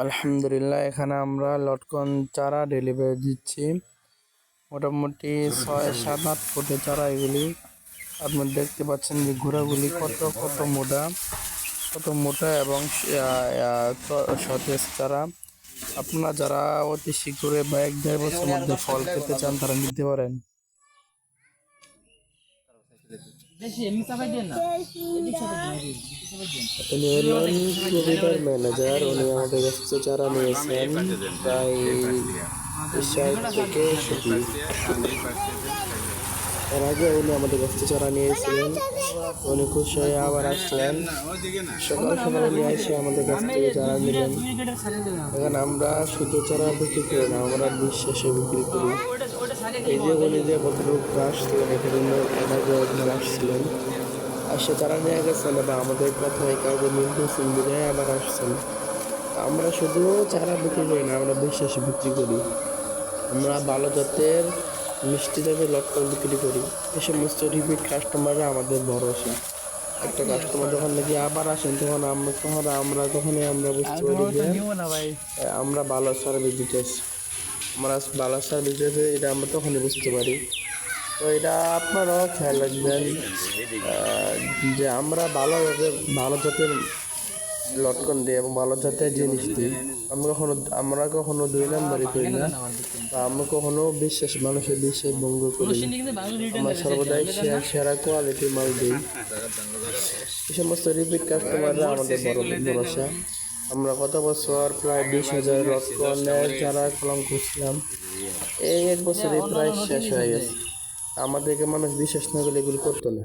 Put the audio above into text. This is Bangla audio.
আলহামদুলিল্লাহ, এখানে আমরা লটকন চারা ডেলিভারি দিচ্ছি। মোটামুটি 6, 7, 8 ফুটের চারা এগুলি। আপনারা দেখতে পাচ্ছেন যে ঘোড়াগুলি কত মোটা এবং সতেজ চারা। আপনারা যারা অতি শীঘ্রই বা 1-1.5 বছরের মধ্যে ফল খেতে চান তারা নিতে পারেন। উনি হলেন কবিতার ম্যানেজার। উনি আমাদের কাছ থেকে চারা নিয়েছেন প্রায় 60 থেকে 70। এর আগে উনি আমাদের কাছ থেকে চারা নিয়েছিলেন। উনি খুশি হয়ে আবার আসলেন। সকাল সকাল উনি এসে আমাদের কাছ থেকে চারা নিলেন। এখানে আমরা শুধু চারা বিক্রি করি না, আমরা বিশ্বাসে বিক্রি করি। এই যে উনি যে ভদ্রলোক আসছিলেন এখানে, এর আগে একবার আসছিলেন, আসে চারা নিয়ে গেছেন এবং আমাদের কথায় কাউকে মিলতেছেন বিদায় আবার আসছেন। আমরা শুধু চারা বিক্রি করি না, আমরা বিশ্বাসে বিক্রি করি। আমরা ভালো জাতের মিষ্টি জাতের লটকন বিক্রি করি। এই সমস্ত রিপিট কাস্টমাররা আমাদের ভরসা। একটা কাস্টমার যখন নাকি আবার আসেন তখন তখনই আমরা বুঝতে পারি যে আমরা ভালো সার্ভিস দিতেছি। আমরা ভালো সার্ভিস দিতেছি, এটা আমরা তখনই বুঝতে পারি। তো এটা আপনারাও খেয়াল রাখবেন যে আমরা ভালো জাতের লটকন দিই এবং ভালো জাতের জিনিস দিই। আমরা কখনো 2 নাম্বারই করি না, বা আমরা কখনো মানুষের বিশ্বাস ভঙ্গ করি না। আমরা সর্বদাই সেরা কোয়ালিটির মাল দিই। এই সমস্ত রিপিট কাস্টমাররা আমাদের বড় ভরসা। আমরা গত বছর প্রায় 20,000 লটকনের চারা কলম করছিলাম। এই 1 বছরে প্রায় শেষ হয়ে গেছে। আমাদেরকে মানুষ বিশ্বাস না করলে এগুলো করতো না।